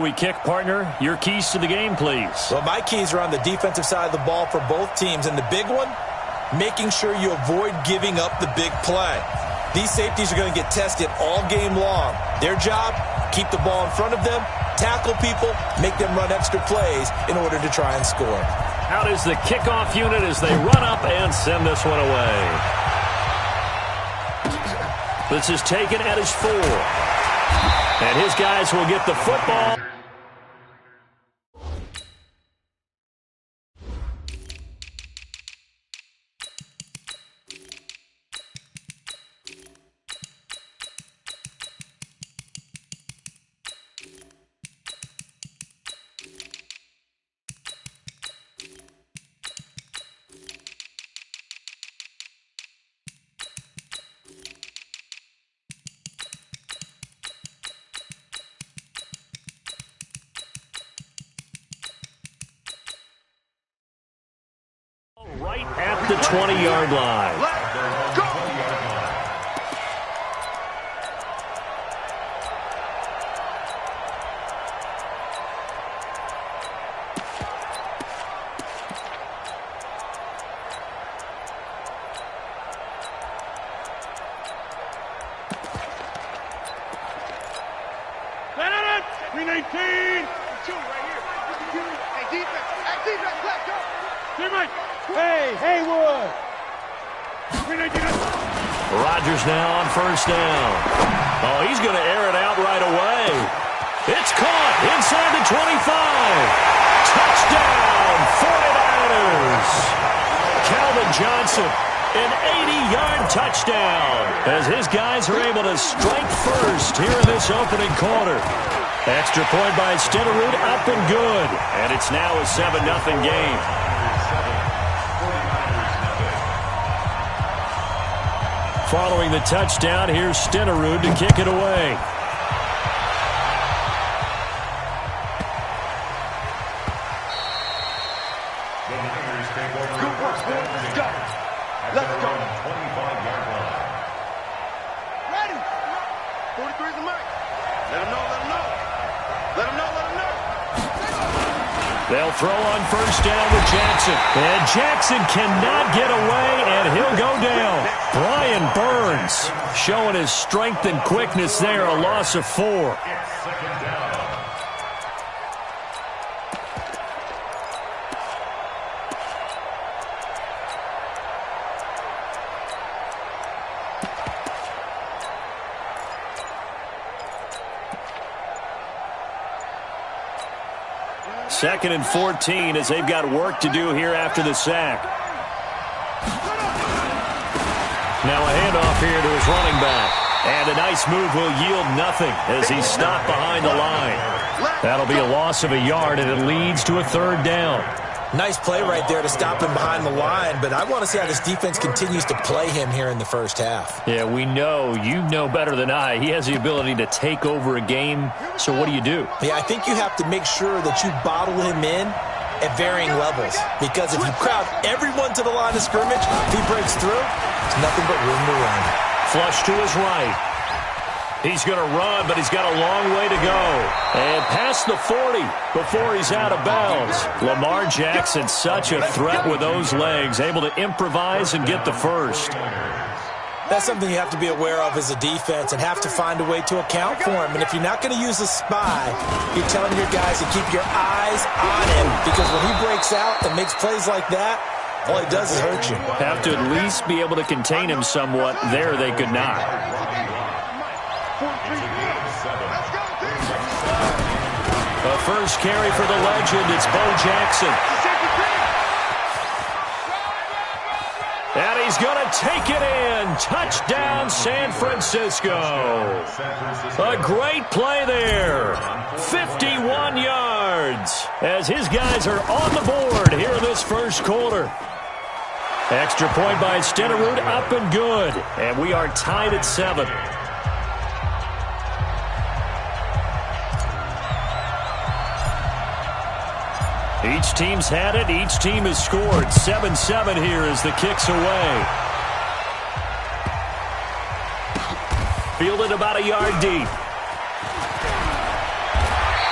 We kick, partner. Your keys to the game, please. Well, my keys are on the defensive side of the ball for both teams. And the big one, making sure you avoid giving up the big play. These safeties are going to get tested all game long. Their job, keep the ball in front of them, tackle people, make them run extra plays in order to try and score. Out is the kickoff unit as they run up and send this one away. This is taken at his 4. And his guys will get the football. Right at the 20-yard line. Let's go. Stand 319. Two right here. Hey, defense. Hey, defense. Let's go. Teammate. Hey, Haywood! Rodgers now on first down. Oh, he's going to air it out right away. It's caught inside the 25. Touchdown, 49ers. Calvin Johnson, an 80-yard touchdown as his guys are able to strike first here in this opening quarter. Extra point by Stenerud, up and good. And it's now a 7-0 game. Following the touchdown, here's Stenerud to kick it away. Good work, boys. Let's go. Let's go. 25-yard line. Ready. 43's the mic. Let him know, let him know. Let him know, let him know. They'll throw on first down with Jackson. And Jackson cannot get away, and he'll go down. Brian Burns showing his strength and quickness there, a loss of 4. Second and 14 as they've got work to do here after the sack. Now a handoff here to his running back. And a nice move will yield nothing as he's stopped behind the line. That'll be a loss of a yard, and it leads to a third down. Nice play right there to stop him behind the line, but I want to see how this defense continues to play him here in the first half. Yeah, we know. You know better than I. He has the ability to take over a game, so what do you do? Yeah, I think you have to make sure that you bottle him in at varying levels, because if you crowd everyone to the line of scrimmage, if he breaks through, there's nothing but room to run. Flush to his right. He's going to run, but he's got a long way to go. And past the 40 before he's out of bounds. Lamar Jackson, such a threat with those legs, able to improvise and get the first. That's something you have to be aware of as a defense and have to find a way to account for him. And if you're not going to use a spy, you're telling your guys to keep your eyes on him, because when he breaks out and makes plays like that, all he does is hurt you. Have to at least be able to contain him somewhat. There they could not. The first carry for the legend, it's Bo Jackson. And he's going to take it in. Touchdown, San Francisco. A great play there. 51 yards as his guys are on the board here in this first quarter. Extra point by Stenerud, up and good. And we are tied at 7. Each team's had it. Each team has scored. 7-7 here as the kick's away. Fielded about a yard deep.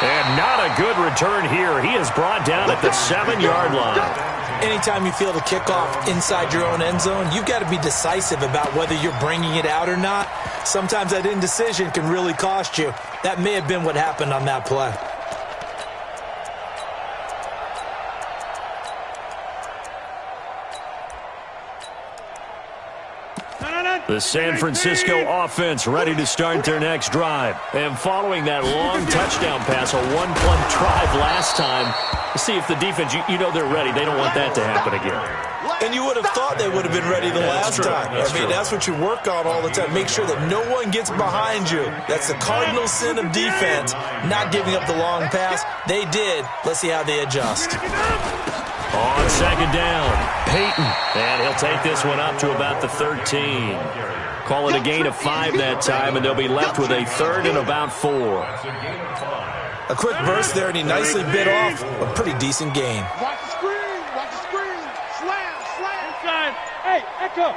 And not a good return here. He is brought down at the 7-yard line. Anytime you feel the kickoff inside your own end zone, you've got to be decisive about whether you're bringing it out or not. Sometimes that indecision can really cost you. That may have been what happened on that play. The San Francisco offense ready to start their next drive. And following that long touchdown pass, a one-play drive last time, see if the defense, you know they're ready. They don't want that to happen again. And you would have thought they would have been ready the last time. That's what you work on all the time. Make sure that no one gets behind you. That's the cardinal sin of defense, not giving up the long pass. They did. Let's see how they adjust. On second down, Peyton. And he'll take this one up to about the 13. Call it a gain of 5 that time, and they'll be left with a 3rd and about 4. A quick burst there, and he nicely bit off a pretty decent gain. Watch the screen. Watch the screen. Slam. Inside. Hey, Echo.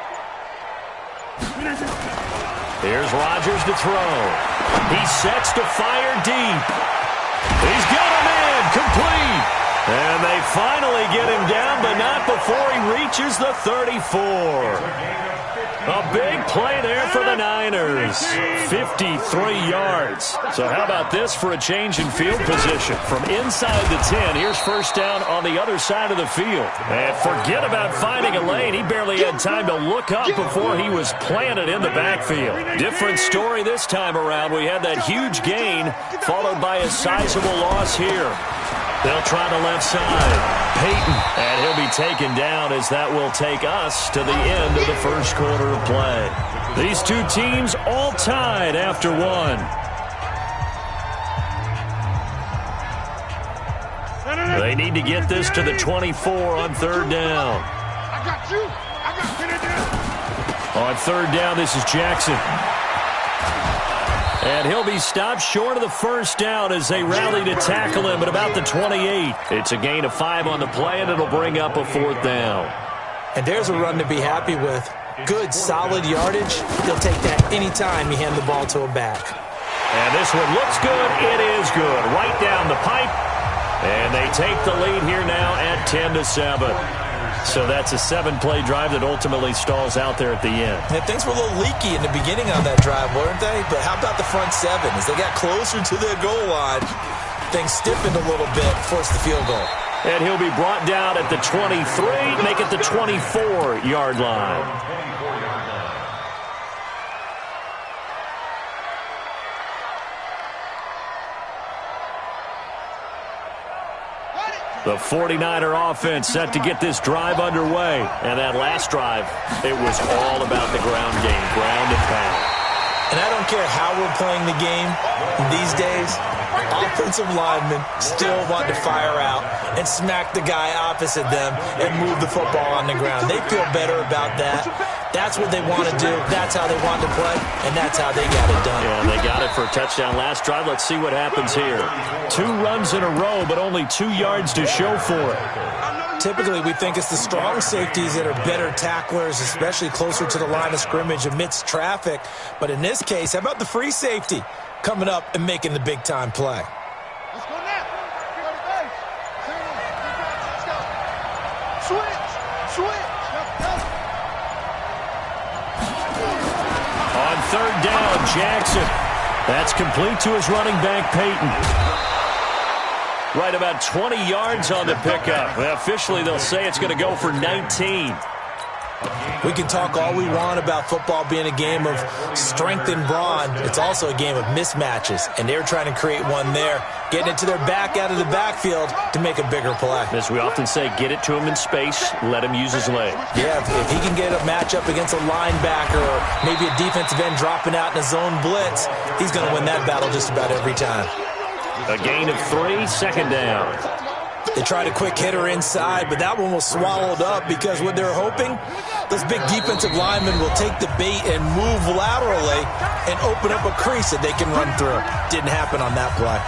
Here's Rodgers to throw. He sets to fire deep. He's got him in. Complete. And they finally get him down, but not before he reaches the 34. A big play there for the Niners. 53 yards. So how about this for a change in field position? From inside the 10, here's first down on the other side of the field. And forget about finding a lane. He barely had time to look up before he was planted in the backfield. Different story this time around. We had that huge gain, followed by a sizable loss here. They'll try the left side. Peyton, and he'll be taken down as that will take us to the end of the first quarter of play. These two teams all tied after one. They need to get this to the 24 on third down. I got you. On third down, this is Jackson. And he'll be stopped short of the first down as they rally to tackle him at about the 28. It's a gain of 5 on the play, and it'll bring up a 4th down. And there's a run to be happy with. Good, solid yardage. He'll take that anytime you hand the ball to a back. And this one looks good. It is good. Right down the pipe. And they take the lead here now at 10-7. So that's a 7-play drive that ultimately stalls out there at the end. And things were a little leaky in the beginning on that drive, weren't they? But how about the front 7? As they got closer to their goal line, things stiffened a little bit, forced the field goal. And he'll be brought down at the 23, make it the 24-yard line. The 49er offense set to get this drive underway. And that last drive, it was all about the ground game, ground and pound. And I don't care how we're playing the game these days, offensive linemen still want to fire out and smack the guy opposite them and move the football on the ground. They feel better about that. That's what they want to do. That's how they want to play, and that's how they got it done. Yeah, they got it for a touchdown last drive. Let's see what happens here. 2 runs in a row, but only 2 yards to show for it. Typically, we think it's the strong safeties that are better tacklers, especially closer to the line of scrimmage amidst traffic. But in this case, how about the free safety coming up and making the big-time play? Let's go now. Switch. On third down, Jackson. That's complete to his running back, Peyton. Right about 20 yards on the pickup. Officially, they'll say it's going to go for 19. We can talk all we want about football being a game of strength and brawn. It's also a game of mismatches, and they're trying to create one there, getting it to their back out of the backfield to make a bigger play. As we often say, get it to him in space, let him use his leg. Yeah, if he can get a matchup against a linebacker or maybe a defensive end dropping out in a zone blitz, he's going to win that battle just about every time. A gain of 3, second down. They tried a quick hitter inside, but that one was swallowed up because what they're hoping, those big defensive linemen will take the bait and move laterally and open up a crease that they can run through. Didn't happen on that play.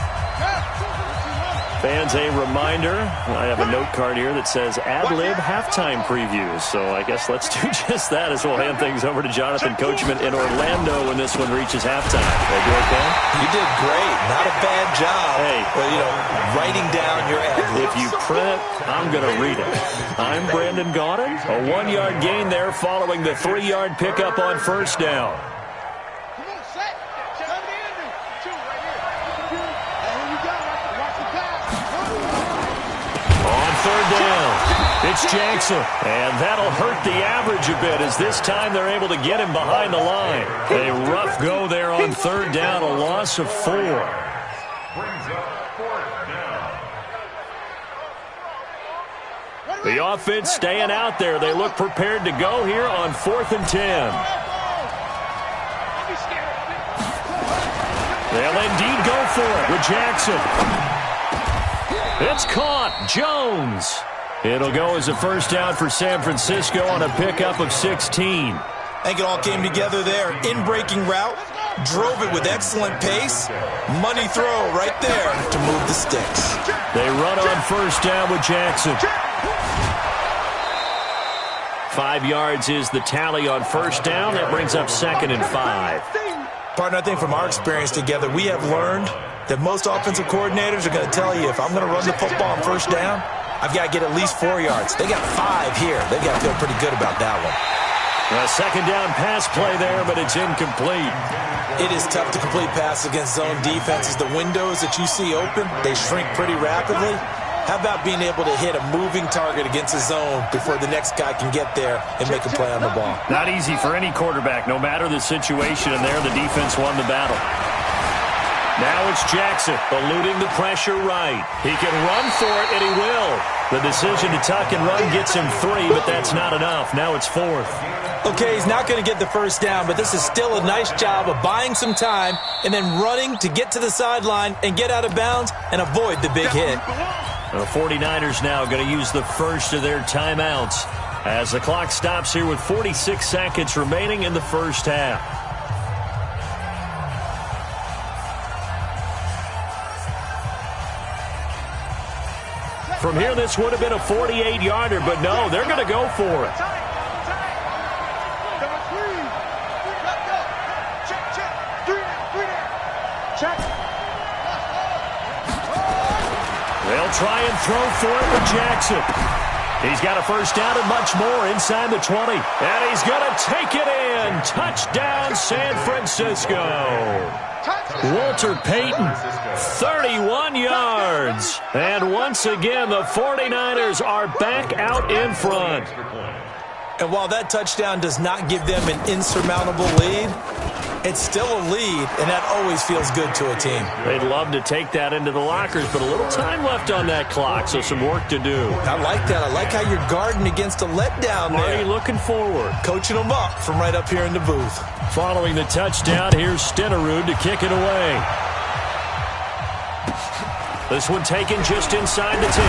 Fans, a reminder, I have a note card here that says ad-lib halftime previews. So I guess let's do just that as we'll hand things over to Jonathan Coachman in Orlando when this one reaches halftime. Did I do okay? You did great. Not a bad job. Hey. Well, writing down your ad-libs. If you print it, I'm going to read it. I'm Brandon Gaudin. A 1-yard gain there following the 3-yard pickup on first down. Third down. It's Jackson. And that'll hurt the average a bit as this time they're able to get him behind the line. A rough go there on third down, a loss of 4. The offense staying out there. They look prepared to go here on 4th and 10. They'll indeed go for it with Jackson. It's caught. Jones. It'll go as a first down for San Francisco on a pickup of 16. I think it all came together there. In-breaking route. Drove it with excellent pace. Money throw right there to move the sticks. They run on first down with Jackson. 5 yards is the tally on first down. That brings up 2nd and 5. Partner, I think from our experience together, we have learned that most offensive coordinators are going to tell you, if I'm going to run the football on first down, I've got to get at least 4 yards. They got 5 here. They've got to feel pretty good about that one. A second down pass play there, but it's incomplete. It is tough to complete passes against zone defenses. The windows that you see open, they shrink pretty rapidly. How about being able to hit a moving target against a zone before the next guy can get there and make a play on the ball? Not easy for any quarterback, no matter the situation, and there the defense won the battle. Now it's Jackson, eluding the pressure right. He can run for it, and he will. The decision to tuck and run gets him 3, but that's not enough. Now it's 4th. Okay, he's not going to get the first down, but this is still a nice job of buying some time and then running to get to the sideline and get out of bounds and avoid the big hit. The 49ers now going to use the first of their timeouts as the clock stops here with 46 seconds remaining in the first half. From here, this would have been a 48-yarder, but no, they're going to go for it. They'll try and throw for it with Jackson. He's got a first down and much more inside the 20. And he's going to take it in. Touchdown, San Francisco. Walter Payton, 31 yards. And once again, the 49ers are back out in front. And while that touchdown does not give them an insurmountable lead, it's still a lead, and that always feels good to a team. They'd love to take that into the lockers, but a little time left on that clock, so some work to do. I like that. I like how you're guarding against a letdown there. Already looking forward. Coaching them up from right up here in the booth. Following the touchdown, here's Stenerud to kick it away. This one taken just inside the 10.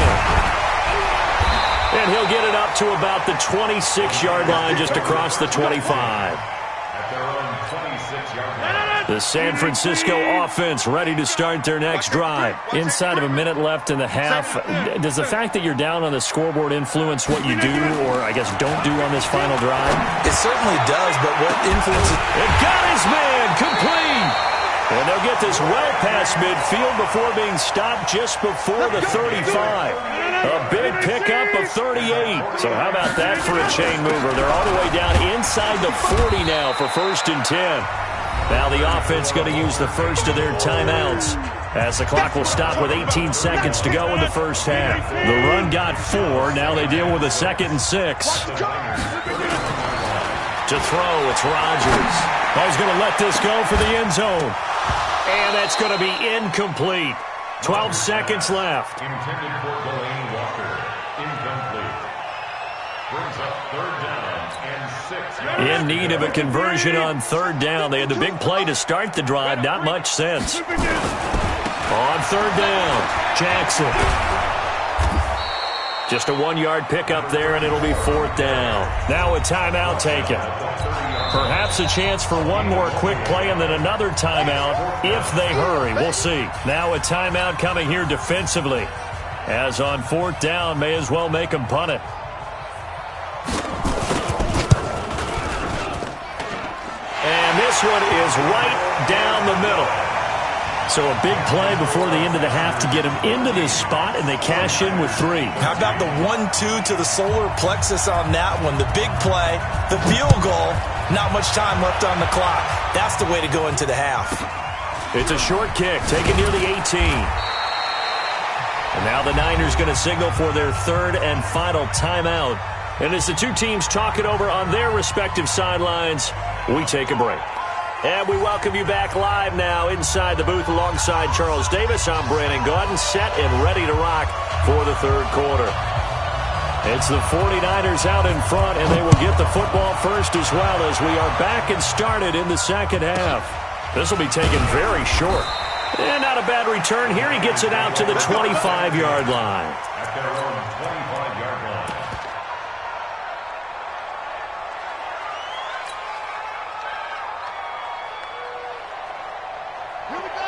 And he'll get it up to about the 26-yard line just across the 25. The San Francisco offense ready to start their next drive. Inside of a minute left in the half, does the fact that you're down on the scoreboard influence what you do or, I guess, don't do on this final drive? It certainly does, but what influences... It got his man complete! And they'll get this well past midfield before being stopped just before the 35. A big pickup of 38. So how about that for a chain mover? They're all the way down inside the 40 now for 1st and 10. Now the offense going to use the first of their timeouts as the clock will stop with 18 seconds to go in the first half. The run got 4. Now they deal with a 2nd and 6. To throw, it's Rodgers. Oh, he's going to let this go for the end zone. And that's going to be incomplete. 12 seconds left. Intended for Delaney Walker. Incomplete. Brings up 3rd down and 6. In need of a conversion on 3rd down. They had the big play to start the drive. Not much sense. On 3rd down, Jackson. Just a 1-yard pickup there, and it'll be 4th down. Now a timeout taken. Perhaps a chance for one more quick play and then another timeout if they hurry. We'll see. Now a timeout coming here defensively. As on 4th down, may as well make them punt it. And this one is right down the middle. So a big play before the end of the half to get him into this spot, and they cash in with 3. How about the 1-2 to the solar plexus on that one? The big play, the field goal, not much time left on the clock. That's the way to go into the half. It's a short kick, taken near the 18. And now the Niners going to signal for their 3rd and final timeout. And as the two teams talk it over on their respective sidelines, we take a break. And we welcome you back live now inside the booth alongside Charles Davis. I'm Brandon Gaudin, set and ready to rock for the 3rd quarter. It's the 49ers out in front, and they will get the football first as well as we are back and started in the 2nd half. This will be taken very short. And not a bad return here. He gets it out to the 25-yard line. At their own 25-yard line.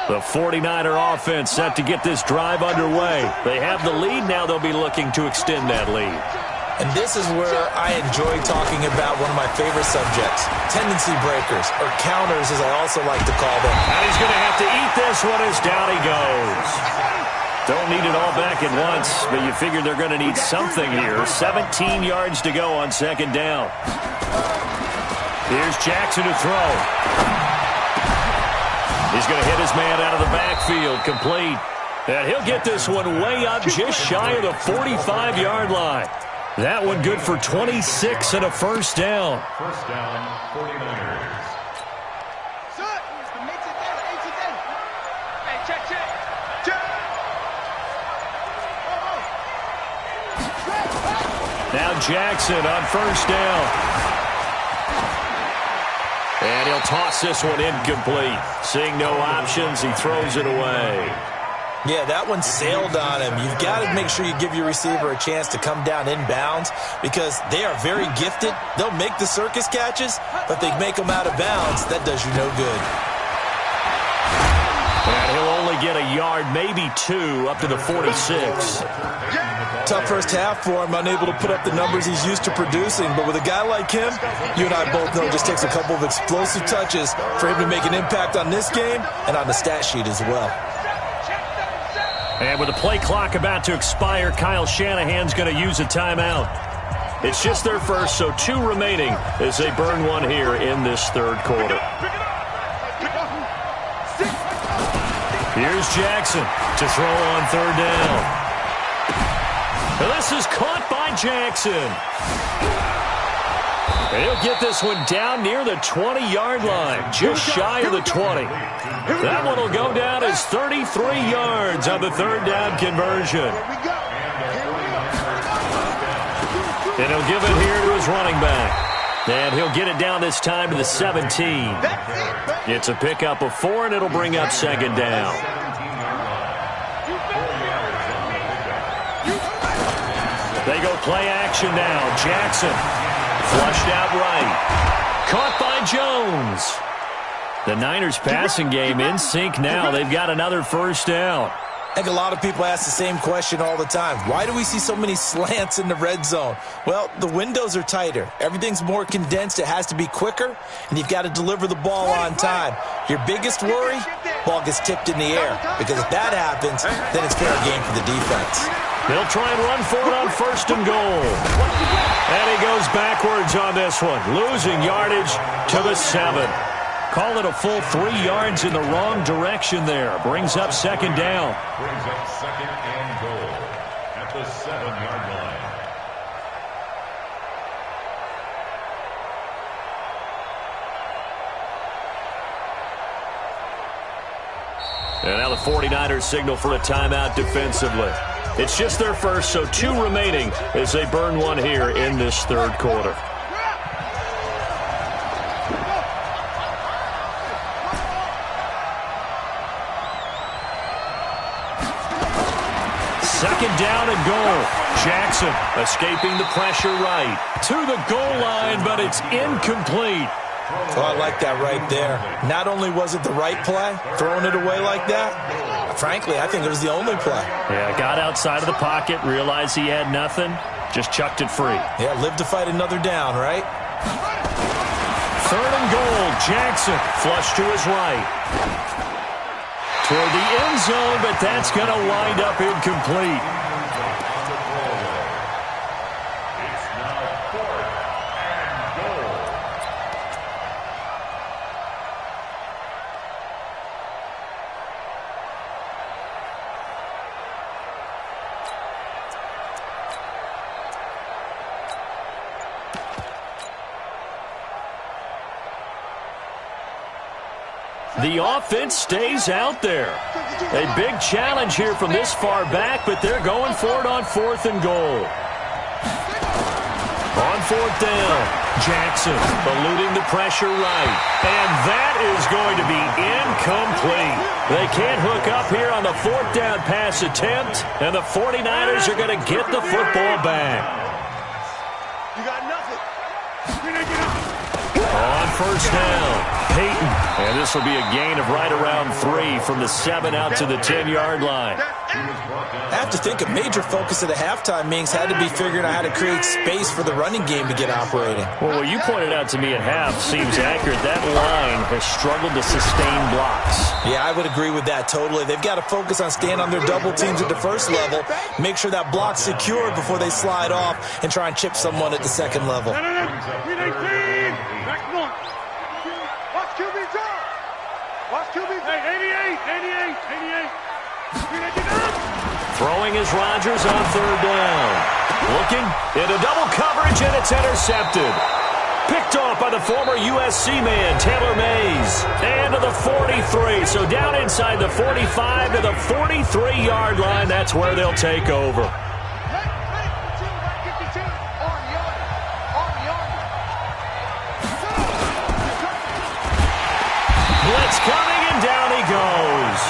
The 49er offense set to get this drive underway. They have the lead. Now they'll be looking to extend that lead. And this is where I enjoy talking about one of my favorite subjects, tendency breakers, or counters as I also like to call them. And he's going to have to eat this one as down he goes. Don't need it all back at once, but you figure they're going to need something here. 17 yards to go on 2nd down. Here's Jackson to throw. He's going to hit his man out of the backfield, complete. And he'll get this one way up just shy of the 45-yard line. That one good for 26 and a 1st down. 1st down, 49ers. Now Jackson on 1st down. And he'll toss this one incomplete. Seeing no options, he throws it away. Yeah, that one sailed on him. You've got to make sure you give your receiver a chance to come down inbounds because they are very gifted. They'll make the circus catches, but they make them out of bounds. That does you no good. And he'll only get a yard, maybe 2, up to the 46. Tough first half for him, unable to put up the numbers he's used to producing. But with a guy like him, you and I both know it just takes a couple of explosive touches for him to make an impact on this game and on the stat sheet as well. And with the play clock about to expire, Kyle Shanahan's going to use a timeout. It's just their first, so 2 remaining as they burn one here in this 3rd quarter. Here's Jackson to throw on 3rd down. And this is caught by Jackson. And he'll get this one down near the 20-yard line, just shy of the 20. That one will go down as 33 yards on the 3rd down conversion. And he'll give it here to his running back. And he'll get it down this time to the 17. It's a pickup of 4, and it'll bring up 2nd down. They go play action now. Jackson flushed out right. Caught by Jones. The Niners passing game in sync now. They've got another 1st down. I think a lot of people ask the same question all the time. Why do we see so many slants in the red zone? Well, the windows are tighter. Everything's more condensed. It has to be quicker, and you've got to deliver the ball on time. Your biggest worry, ball gets tipped in the air, because if that happens, then it's fair game for the defense. They'll try and run for it on 1st and goal. And he goes backwards on this one, losing yardage to the 7. Call it a full 3 yards in the wrong direction there. Brings up 2nd down. Brings up 2nd and goal at the 7-yard line. And now the 49ers signal for a timeout defensively. It's just their first, so 2 remaining as they burn one here in this 3rd quarter. second down and goal. Jackson escaping the pressure right to the goal line, but it's incomplete. Oh, I like that right there. Not only was it the right play, throwing it away like that, frankly, I think it was the only play. Yeah, got outside of the pocket, realized he had nothing, just chucked it free. Yeah, live to fight another down, right? Third and goal, Jackson flush to his right. Toward the end zone, but that's going to wind up incomplete. It's now 4th and goal. The offense stays out there. A big challenge here from this far back, but they're going for it on 4th and goal. On 4th down, Jackson eluding the pressure right. And that is going to be incomplete. They can't hook up here on the 4th down pass attempt, and the 49ers are going to get the football back. You got nothing. On 1st down, Peyton. And this will be a gain of right around 3 from the 7 out to the 10-yard line. I have to think a major focus of the halftime meetings had to be figuring out how to create space for the running game to get operating. Well, what you pointed out to me at half seems accurate. That line has struggled to sustain blocks. Yeah, I would agree with that totally. They've got to focus on staying on their double teams at the first level, make sure that block's secure before they slide off and try and chip someone at the second level. Watch QB drop. Watch QB drop. 88. Throwing is Rodgers on 3rd down. Looking into double coverage, and it's intercepted. Picked off by the former USC man, Taylor Mays. And to the 43. So down inside the 45 to the 43-yard line. That's where they'll take over. Blitz coming, and down he goes.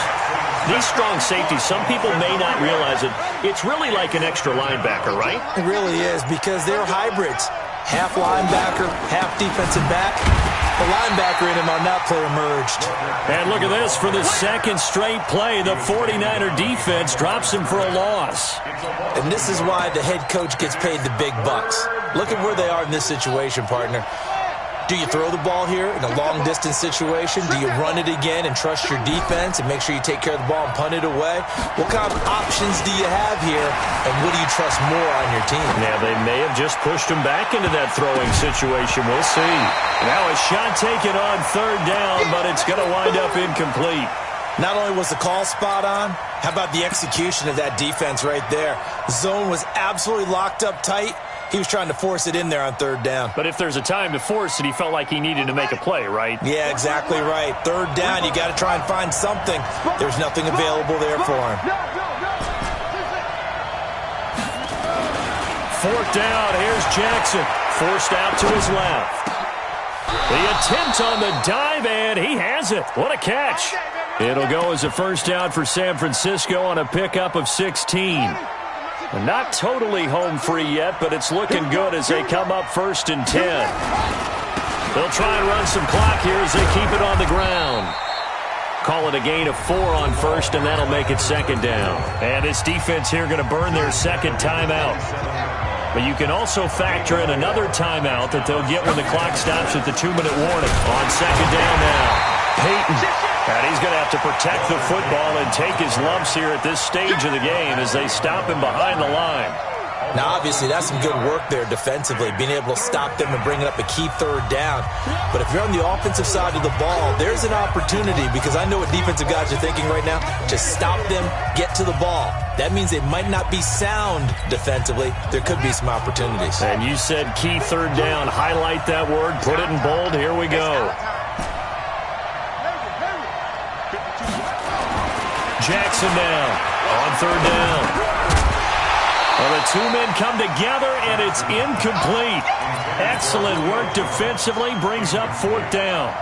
These strong safeties, some people may not realize it. It's really like an extra linebacker, right? It really is, because they're hybrids. Half linebacker, half defensive back. The linebacker in him on that play emerged. And look at this. For the second straight play, the 49er defense drops him for a loss. And this is why the head coach gets paid the big bucks. Look at where they are in this situation, partner. Do you throw the ball here in a long-distance situation? Do you run it again and trust your defense and make sure you take care of the ball and punt it away? What kind of options do you have here, and what do you trust more on your team? Now, they may have just pushed him back into that throwing situation. We'll see. Now a shot taken on 3rd down, but it's going to wind up incomplete. Not only was the call spot on, how about the execution of that defense right there? Zone was absolutely locked up tight. He was trying to force it in there on 3rd down. But if there's a time to force it, he felt like he needed to make a play, right? Yeah, exactly right. 3rd down, you got to try and find something. There's nothing available there for him. 4th down, here's Jackson. Forced out to his left. The attempt on the dive, and he has it. What a catch. It'll go as a 1st down for San Francisco on a pickup of 16. Not totally home free yet, but it's looking good as they come up 1st and 10. They'll try and run some clock here as they keep it on the ground. Call it a gain of 4 on 1st, and that'll make it 2nd down. And this defense here going to burn their 2nd timeout. But you can also factor in another timeout that they'll get when the clock stops at the 2-minute warning. On 2nd down now, Peyton. And he's going to have to protect the football and take his lumps here at this stage of the game as they stop him behind the line. Now, obviously, that's some good work there defensively, being able to stop them and bringing up a key 3rd down. But if you're on the offensive side of the ball, there's an opportunity, because I know what defensive guys are thinking right now, to stop them, get to the ball. That means they might not be sound defensively. There could be some opportunities. And you said key 3rd down. Highlight that word. Put it in bold. Here we go. Jackson now on 3rd down. Well, the 2 men come together, and it's incomplete. Excellent work defensively, brings up 4th down.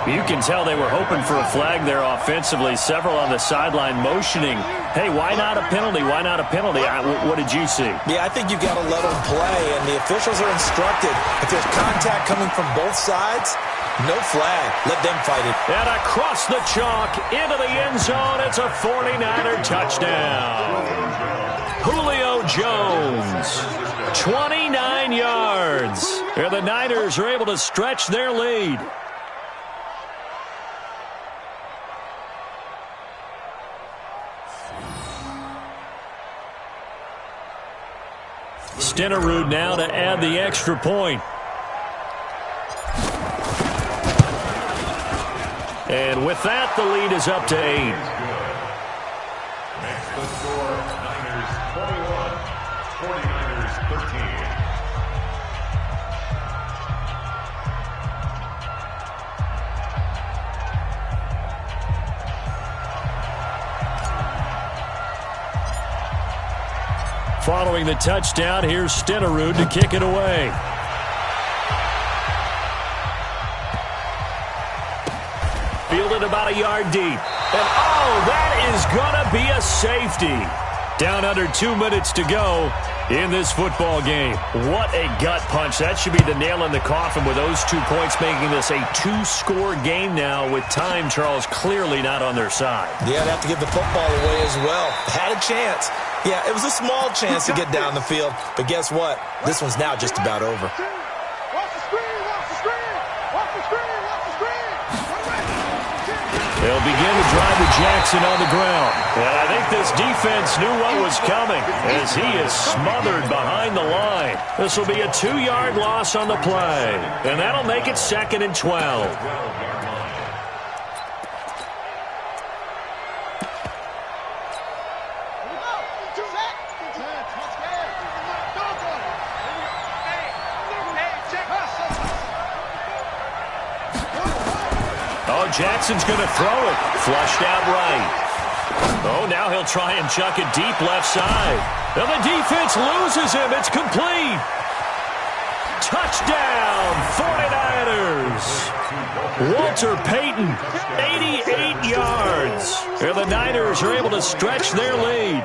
You can tell they were hoping for a flag there offensively. Several on the sideline motioning, hey, why not a penalty? Why not a penalty? What did you see? Yeah, I think you've got to let them play, and the officials are instructed. If there's contact coming from both sides, no flag. Let them fight it. And across the chalk, into the end zone, it's a 49er touchdown. Julio Jones, 29 yards. And the Niners are able to stretch their lead. Stenerud now to add the extra point. And with that, the lead is up to 8. Makes the score Niners 21, 49ers 13. Following the touchdown, here's Stenerud to kick it away. Fielded about a yard deep. And, oh, that is going to be a safety. Down under 2 minutes to go in this football game. What a gut punch. That should be the nail in the coffin with those 2 points, making this a 2-score game now with time, Charles, clearly not on their side. Yeah, they have to give the football away as well. Had a chance. Yeah, it was a small chance to get down the field. But guess what? This one's now just about over. They'll begin to drive with Jackson on the ground. And I think this defense knew what was coming as he is smothered behind the line. This will be a 2-yard loss on the play. And that'll make it 2nd and 12. Jackson's going to throw it. Flushed out right. Oh, now he'll try and chuck it deep left side. Now the defense loses him. It's complete. Touchdown, 49ers. Walter Payton, 88 yards. And the Niners are able to stretch their lead.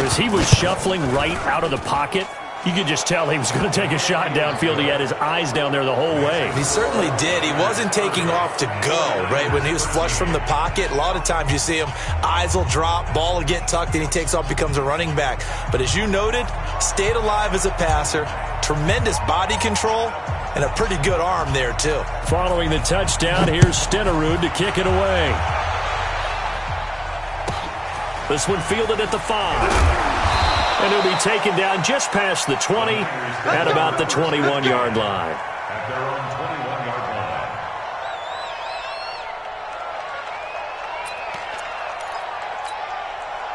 As he was shuffling right out of the pocket, you could just tell he was going to take a shot downfield. He had his eyes down there the whole way. He certainly did. He wasn't taking off to go, right? When he was flushed from the pocket, a lot of times you see him, eyes will drop, ball will get tucked, and he takes off, becomes a running back. But as you noted, stayed alive as a passer, tremendous body control, and a pretty good arm there, too. Following the touchdown, here's Stenerud to kick it away. This one fielded at the 5. And he'll be taken down just past the 20 at about the 21-yard line. At their own 21-yard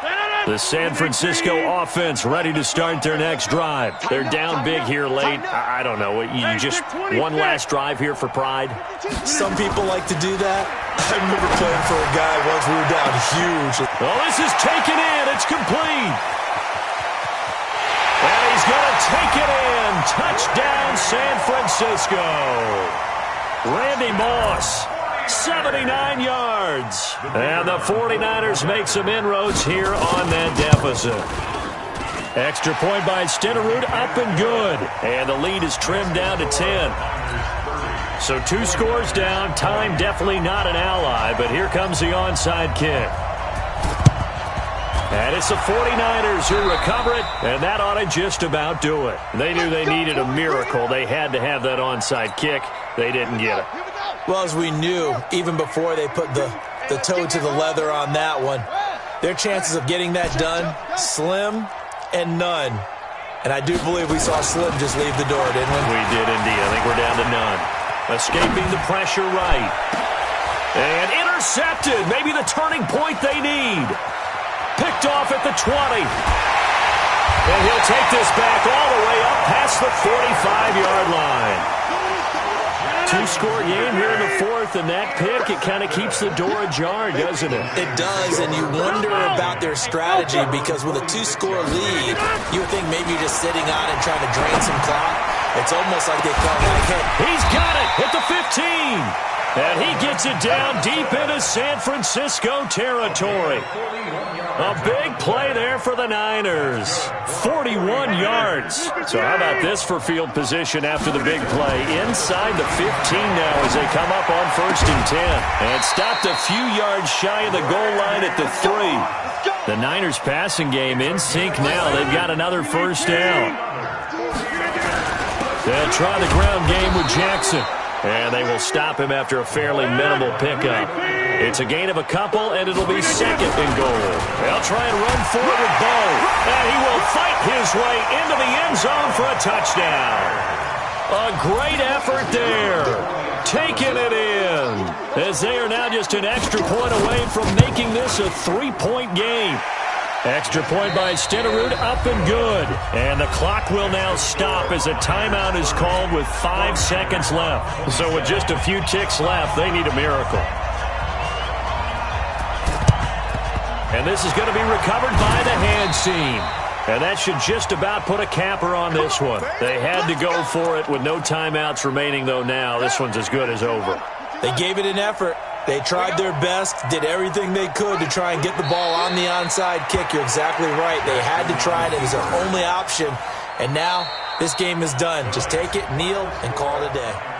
line. The San Francisco offense ready to start their next drive. They're down big here late. I don't know. You just one last drive here for pride? Some people like to do that. I remember playing for a guy once we were down huge. Oh, this is taken in. It's complete. And he's going to take it in. Touchdown, San Francisco. Randy Moss, 79 yards. And the 49ers make some inroads here on that deficit. Extra point by Stenerud, up and good. And the lead is trimmed down to 10. So 2 scores down. Time definitely not an ally, but here comes the onside kick. And it's the 49ers who recover it, and that ought to just about do it. They knew they needed a miracle. They had to have that onside kick. They didn't get it. Well, as we knew, even before they put the toe to the leather on that one, their chances of getting that done, slim and none. And I do believe we saw Slim just leave the door, didn't we? We did indeed. I think we're down to none. Escaping the pressure right. And intercepted. Maybe the turning point they need. Picked off at the 20. And he'll take this back all the way up past the 45-yard line. 2-score game here in the 4th, and that pick, it kind of keeps the door ajar, doesn't it? It does, and you wonder about their strategy because with a 2-score lead, you would think maybe you're just sitting on and trying to drain some clock. It's almost like they felt like, hey. He's got it at the 15. And he gets it down deep into San Francisco territory. A big play there for the Niners. 41 yards. So how about this for field position after the big play? Inside the 15 now as they come up on 1st and 10. And stopped a few yards shy of the goal line at the 3. The Niners passing game in sync now. They've got another first down. They'll try the ground game with Jackson. And they will stop him after a fairly minimal pickup. It's a gain of a couple, and it'll be 2nd and goal. They'll try and run forward with Bo. And he will fight his way into the end zone for a touchdown. A great effort there. Taking it in. As they are now just an extra point away from making this a 3-point game. Extra point by Stenerud, up and good. And the clock will now stop as a timeout is called with 5 seconds left. So with just a few ticks left, they need a miracle. And this is going to be recovered by the hand seam. And that should just about put a capper on this one. They had to go for it with no timeouts remaining, though, now. This one's as good as over. They gave it an effort. They tried their best, did everything they could to try and get the ball on the onside kick. You're exactly right. They had to try it. It was their only option. And now this game is done. Just take it, kneel, and call it a day.